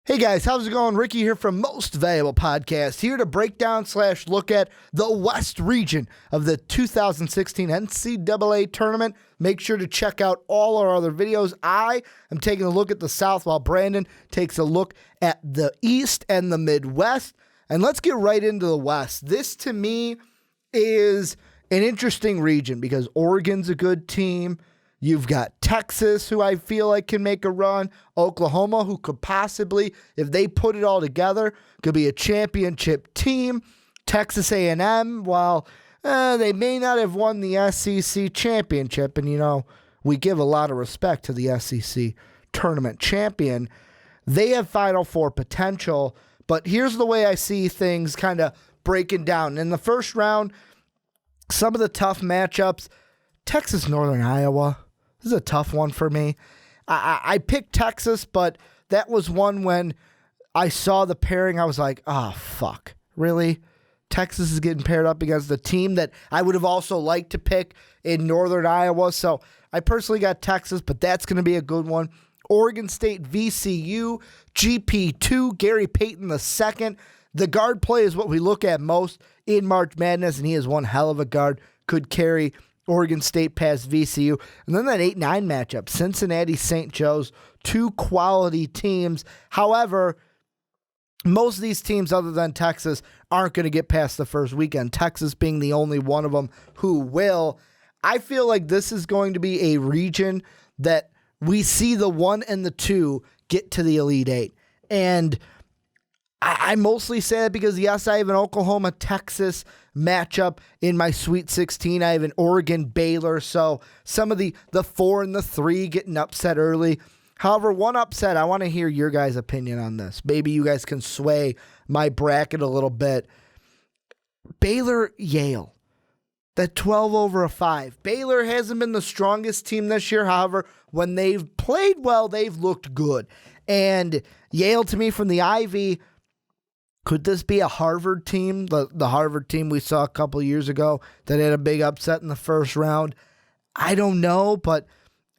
Hey guys, how's it going? Ricky here from Most Valuable Podcast, here to break down / look at the West region of the 2016 NCAA tournament. Make sure to check out all our other videos. I am taking a look at the South while Brandon takes a look at the East and the Midwest. And let's get right into the West. This to me is an interesting region because Oregon's a good team. You've got Texas, who I feel like can make a run. Oklahoma, who could possibly, if they put it all together, could be a championship team. Texas A&M, while they may not have won the SEC championship, and we give a lot of respect to the SEC tournament champion, they have Final Four potential. But here's the way I see things kind of breaking down. In the first round, some of the tough matchups, Texas, Northern Iowa. This is a tough one for me. I picked Texas, but that was one when I saw the pairing, I was like, oh, fuck. Really? Texas is getting paired up against the team that I would have also liked to pick in Northern Iowa. So I personally got Texas, but that's going to be a good one. Oregon State, VCU, GP2, Gary Payton II. The guard play is what we look at most in March Madness, and he is one hell of a guard. Could carry Oregon State past VCU. And then that 8-9 matchup, Cincinnati, St. Joe's, two quality teams. However, most of these teams other than Texas aren't going to get past the first weekend, Texas being the only one of them who will. I feel like this is going to be a region that we see the 1 and the 2 get to the Elite Eight. And I mostly say that because, yes, I have an Oklahoma-Texas matchup in my Sweet 16. I have an Oregon-Baylor, so some of the 4 and the 3 getting upset early. However, one upset, I want to hear your guys' opinion on this. Maybe you guys can sway my bracket a little bit. Baylor-Yale, that 12 over a 5. Baylor hasn't been the strongest team this year. However, when they've played well, they've looked good. And Yale, to me, from the Ivy, could this be a Harvard team, the Harvard team we saw a couple years ago that had a big upset in the first round? I don't know, but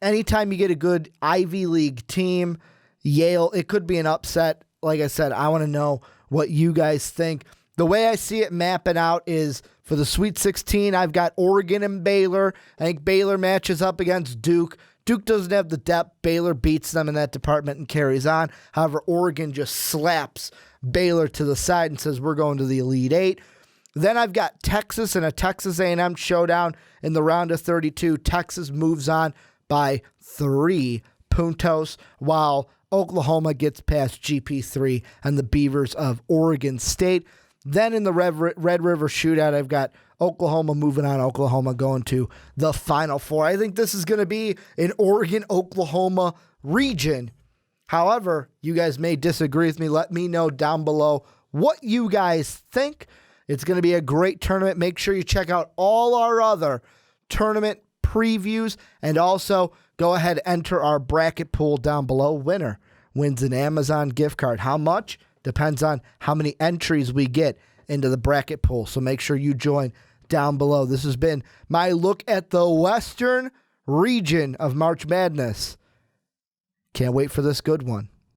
anytime you get a good Ivy League team, Yale, it could be an upset. Like I said, I want to know what you guys think. The way I see it mapping out is for the Sweet 16, I've got Oregon and Baylor. I think Baylor matches up against Duke. Duke doesn't have the depth. Baylor beats them in that department and carries on. However, Oregon just slaps Baylor to the side and says, we're going to the Elite Eight. Then I've got Texas and a Texas A&M showdown in the round of 32. Texas moves on by 3 puntos, while Oklahoma gets past GP3 and the Beavers of Oregon State. Then in the Red River shootout, I've got Oklahoma moving on, Oklahoma going to the Final Four. I think this is going to be an Oregon-Oklahoma region. However, you guys may disagree with me. Let me know down below what you guys think. It's going to be a great tournament. Make sure you check out all our other tournament previews, and also go ahead and enter our bracket pool down below. Winner wins an Amazon gift card. How much? Depends on how many entries we get into the bracket pool. So make sure you join down below. This has been my look at the Western region of March Madness. Can't wait for this good one.